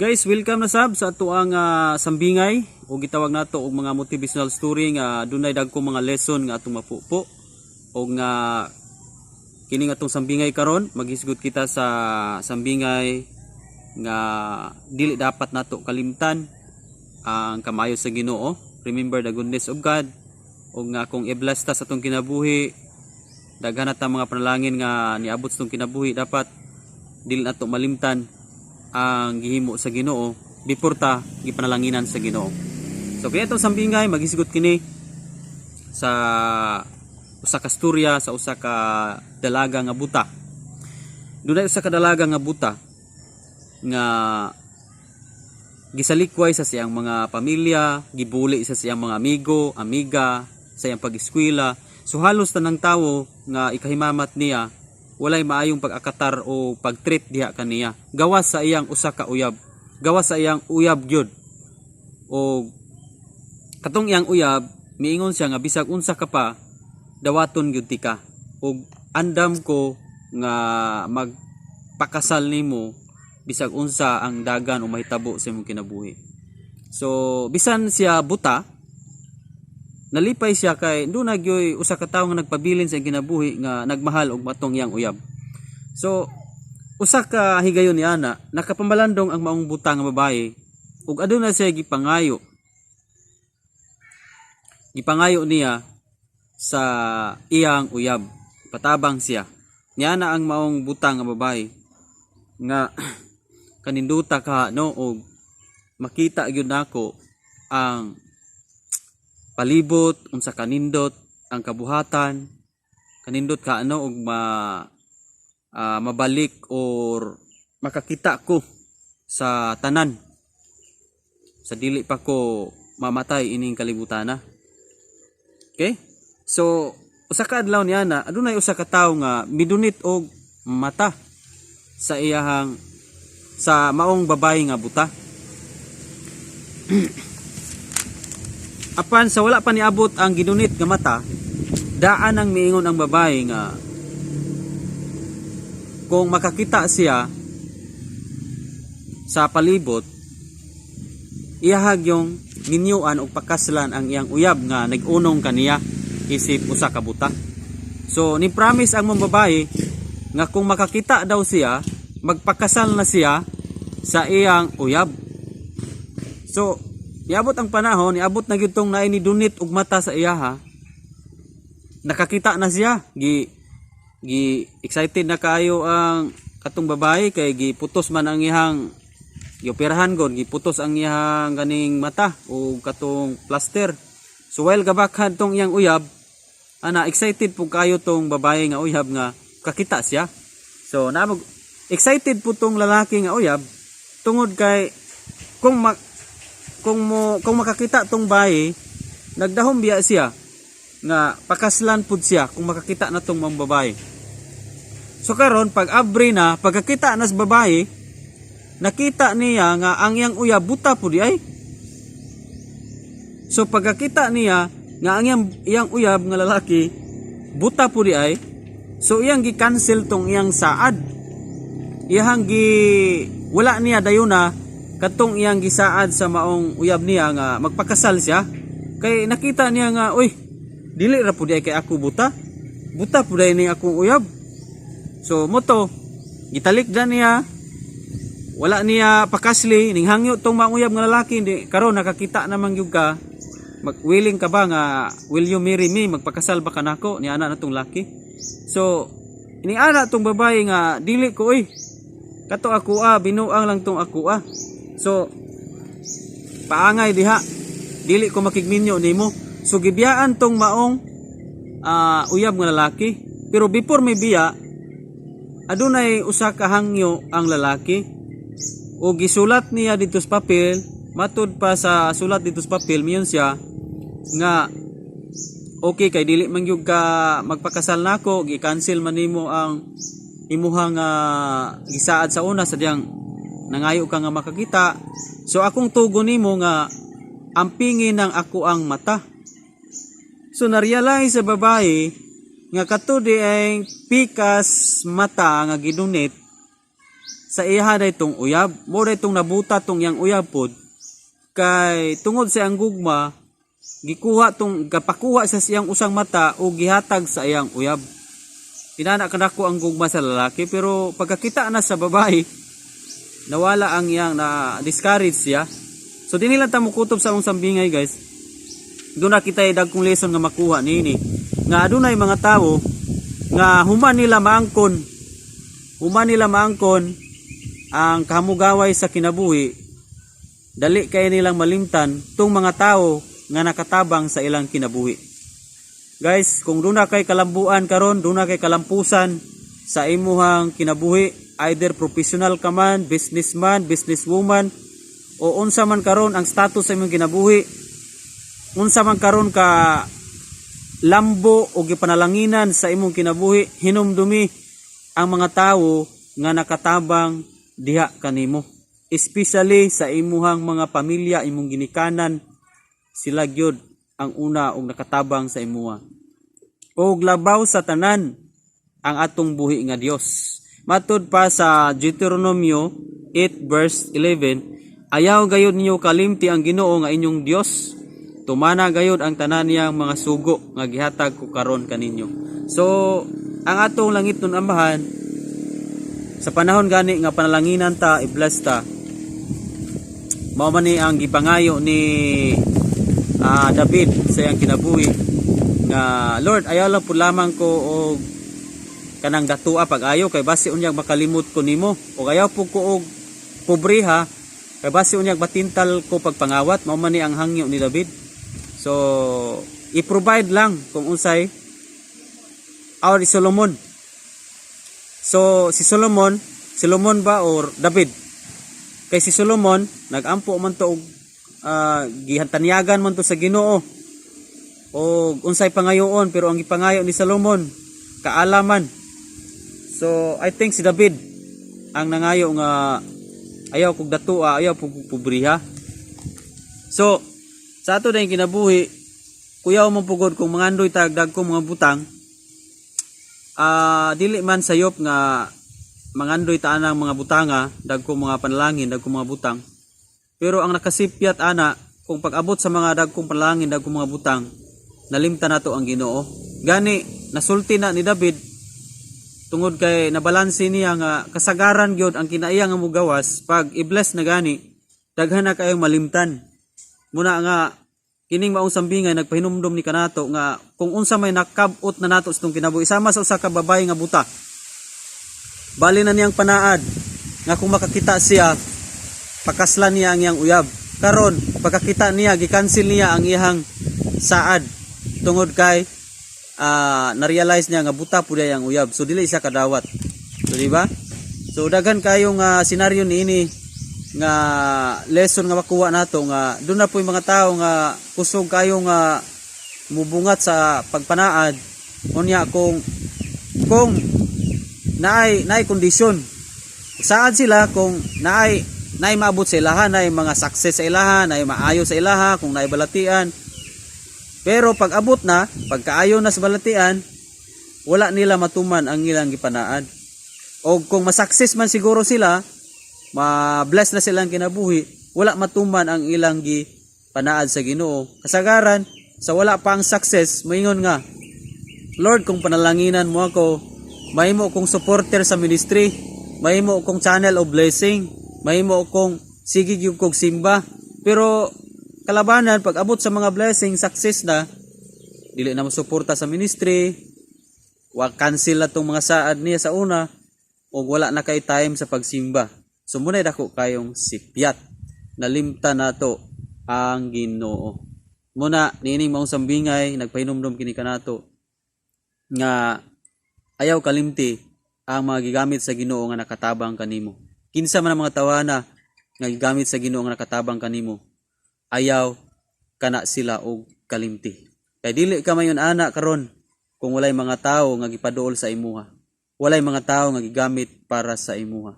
Guys, welcome na sab sa ato ang sambingay o gitawag nato og mga motivational story nga dunay dagko mga lesson nga atong mapupo o nga kini nga atong sambingay karon maghisgot kita sa sambingay nga dili dapat nato kalimtan ang kamayo sa Ginoo. Remember the goodness of God o nga kung iblasta sa atong kinabuhi daghan ta mga panalangin nga niabot sa atong kinabuhi dapat dili nato malimtan ang gihimo sa Ginoo before ta gipanalanginan sa Ginoo. So kaya itong sambingay maghisgot kini sa usa ka storya sa usa ka dalaga nga buta. Dunay usa ka dalaga nga buta nga gisalikway sa siyang mga pamilya, gibuli sa siyang mga amigo, amiga, sa iyang pag-eskwela. So halos tanang tawo nga ikahimamat niya walay maayong pag-akatar o pag-treat diha kaniya. Gawas sa iyang usa ka uyab. Gawas sa iyang uyab gyud. O katong iyang uyab, miingon siya nga bisag unsa ka pa dawaton gyud ti ka. O andam ko nga magpakasal nimo bisag unsa ang dagan o mahitabo sa imong kinabuhi. So bisan siya buta, nalipay siya kay doon nagyoy usa ka tawo nga nagpabilin sa kinabuhi nga nagmahal og matong iyang uyab. So usa ka higayon ni ana nakapamalandong ang maong buta nga babae ug aduna siya gipangayo. Gipangayo niya sa iyang uyab. Patabang siya. Niya na ang maong buta nga babae nga kaninduta ka no og makita gyud nako ang palibot unsa kanindot ang kabuhatan kanindot ka ano og mabalik or makakita ko sa tanan sa dili pa ko mamatay ining kalibutan na. Okay? So usa ka adlaw niya na adunay usa ka tawo nga midunit og mata sa iyahang sa maong babae nga buta. Apan sa wala pa niabot ang gidunit nga mata, daan ang miingon ang babae nga kung makakita siya sa palibot, iyahag yung ninyuan o pakaslan ang iyang uyab nga nag-unong kaniya isip usa ka buta. So ni promise ang mong babae nga kung makakita daw siya, magpakasal na siya sa iyang uyab. So niabot ang panahon, niabot na gyud tong naay ni dunit og mata sa iyaha. Nakakita na siya, excited na kaayo ang katong babae kay giputos man ang iyang gioperahan gud, giputos ang iyang ganing mata o katong plaster. So while gabakhan tong iyang uyab, ana excited pug kayo tong babae nga uyab nga kakita siya. So naamog excited po tong lalaki nga uyab tungod kay kung makakita tong bayi, nagdahom biya siya nga pakaslan pud siya kung makakita na tong mga babae. So karon pag abri na, pagkakita na sa babae, nakita niya nga ang iyang uyab buta pud ay. So pagkakita niya nga ang iyang uyab nga lalaki buta pud ay, so iyang gi-cancel tong iyang saad. Iyang wala niya dayuna katong iyang gisaad sa maong uyab niya nga magpakasal siya kay nakita niya nga uy dili ra pud kay ako buta pud ni akong uyab. So moto gitalikdan niya, wala niya pakasli ning hangyo tong maong uyab nga lalaki. Hindi karon nakakita naman gyud ka, willing ka ba nga will you marry me, magpakasal ba kanako ni ana natong laki. So ini ana tong babae nga dili ko uy kato ako binuang lang tong ako So paangay diha, dili ko makigminyo nimo. So gibiyaan tong maong uyab nga lalaki, pero before may biya adunay usa ka hangyo ang lalaki o gisulat niya dito sa papel. Matud pa sa sulat dito sa papel miyon siya nga okay kay dili man gyud ka magpakasal nako, gi-cancel man nimo ang imuhang gisaad sa una sadyang nangayo ka nga makakita. So akong tugon nimo nga ampingin ng ako ang mata. So na-realize sa babae nga katudi ay pikas mata nga gidunit sa iya daytong uyab. Mo daytong nabuta tong yang uyab pod kay tungod sa iyang gugma gapakuha sa siyang usang mata o gihatag sa iyang uyab. Pinana kadako ang gugma sa lalaki pero pagkakita na sa babae nawala ang iyang na discourage siya. So dinhi lang ta mo kutob sa among sambingay guys. Doon na kita dagkong lesson nga makuha nini. Nga adunay mga tao nga human nila maangkon ang kahamugaway sa kinabuhi. Dali kay nilang malimtan tong mga tao nga nakatabang sa ilang kinabuhi. Guys, kung doon na kay kalambuan karon, doon na kay kalampusan sa imuhang kinabuhi, either professional ka man, businessman, businesswoman, o unsa man karon ang status sa imong kinabuhi, unsa man karon ka lambo o gipanalanginan sa imong kinabuhi, hinumdumi ang mga tao nga nakatabang diha kanimo. Especially sa imuhang mga pamilya, imong ginikanan, sila gyud ang una og nakatabang sa imuha. Og labaw sa tanan ang atong buhi nga Dios. Matud pa sa Deuteronomio 8 verse 11, ayaw gayud ninyo kalimti ang Ginoo nga inyong Dios. Tumana gayud ang tanan niyang mga sugo nga gihatag ko karon kaninyo. So, ang atong langit nun Amahan, sa panahon gani nga panalanginan ta, i-bless ta, mao man ni ang gipangayo ni David sa iyang kinabuhi nga Lord, ayaw lang po lamang ko og kanang datua pag-ayo kay basi unyag makalimot ko nimo, o ayaw po ko og pobriha kay basi unyag matintal ko pagpangawat. Mao man ni ang hangyo ni David. So i-provide lang kung unsay ni Solomon. So si Solomon ba or David? Kay si Solomon nagampo man to og gihantanyagan man to sa Ginoo o unsay pangayoon, pero ang gipangayo ni Solomon kaalaman. So I think si David ang nangayo nga ayaw kog datua, ayaw kog pobriha. So sa ato dayong kinabuhi, kuyaw mo pugod kung mangandoy tagdag ko mga butang, dili man sayop nga mangandoy taanang mga butanga, dagko mga panalangin, dagko mga butang. Pero ang nakasipyat ana, kung pag-abot sa mga dagkong panalangin, dagkong mga butang, nalimta nato ang Ginoo. Gani nasulti na ni David tungod kay nabalansi niya nga kasagaran gyud ang kinaiya nga mugawas pag i-bless na gani, daghan na kayong malimtan. Muna nga kining maong sambingay nagpahinumdom ni kanato nga kung unsa may nakabot na nato sa itong kinabuhi, sama sa usa ka babae nga buta. Bali na niyang panaad nga kung makakita siya, pakaslan niya ang iyang uyab. Karon pagkakita niya, gi-cancel niya ang iyang saad tungod kay na-realize niya nga buta pud ang uyab. So dili siya kadawat. So di ba? So daghan kayong senaryo niini nga lesson nga makuha nato nga doon na po yung mga tao nga kusog kayo nga mubungat sa pagpanaad. Unya kung naay kondisyon, saan sila kung naay maabot sa ilaha, naay mga success sa ilaha, naay maayo sa ilaha, kung naay balatian. Pero pag abot na, pagkaayo na sa balatian, wala nila matuman ang ilang gipanaad. O kung masukses man siguro sila, ma-bless na silang kinabuhi, wala matuman ang ilang gipanaad sa Ginoo. Kasagaran, sa wala pa ang success, maingon nga, Lord, kung panalanginan mo ako, mahimo kong supporter sa ministry, mahimo kong channel of blessing, mahimo kong sige yung kong simba. Pero kalabanan, pag abot sa mga blessing, success na, dili na masuporta sa ministry, cancel na itong mga saad niya sa una, o wala na kay time sa pagsimba. So muna dako kayong sipyat, nalimta na to ang Ginoo. Muna, niining maong sambingay, nagpahinumdom kini kanato, nga ayaw kalimti ang mga gigamit sa Ginoo nga nakatabang kanimo. Kinsa man ang mga tawana nga gigamit sa Ginoo nga nakatabang kanimo, ayaw kana sila og kalimti. Kay dili ka mayon ana karon kung walay mga tawo nga gipaduol sa imuha. Walay mga tawo nga gigamit para sa imuha.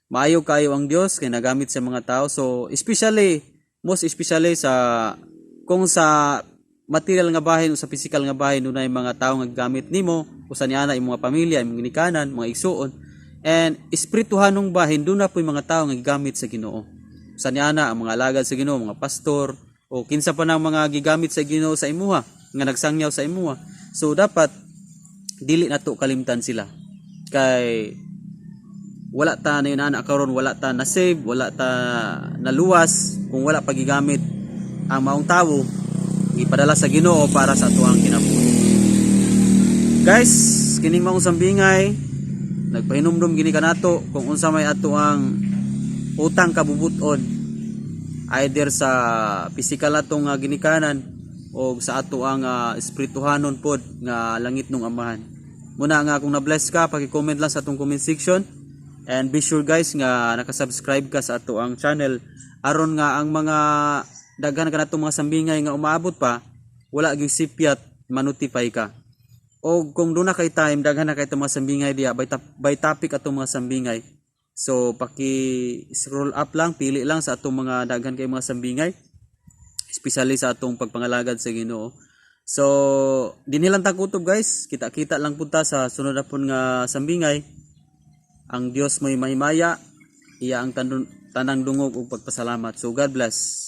Maayo kayo ang Dios kay nagamit sa mga tao. So most especially sa kung sa material nga bahin o sa physical nga bahin, dunay mga tao nga gamit nimo usa niana imong mga pamilya, imong ginikanan, mga igsuon, And espirituhanong bahin doon na po yung mga tao nga gigamit sa Ginoo. Sa niana ang mga alagad sa Ginoo, mga pastor o kinsa pa ng mga gigamit sa Ginoo sa imuha nga nagsangyaw sa imuha. So dapat dili nato kalimtan sila. Kay wala ta na yun karon, wala ta na save, wala ta naluwas kung wala pagigamit ang maong tawo ipadala sa Ginoo para sa atuang kinabuhi. Guys, kining maong sambingay nagpahinumdum gini kanato kung unsa may atuang utang kabubuton either sa physical atong ginikanan o sa atuang espirituhanon pod nga langit nung amahan. Muna nga kung na-bless ka, paki-comment lang sa atong comment section. And be sure guys nga nakasubscribe ka sa ato ang channel aron nga ang mga daghan ka natong mga sambingay nga umaabot pa wala gyud sipyat ma-notify ka. O kung doon na kay time daghan na kay itong mga sambingay diya by topic atong mga sambingay. So paki-scroll up lang, pili lang sa atong mga daghan kay mga sambingay especially sa atong pagpangalagad sa Ginoo. So dinhi lang ta kutob guys, kita-kita lang punta sa sunod na pun nga sambingay. Ang Dios mo'y mahimaya, iya ang tanang dungog ug pagpasalamat. So God bless.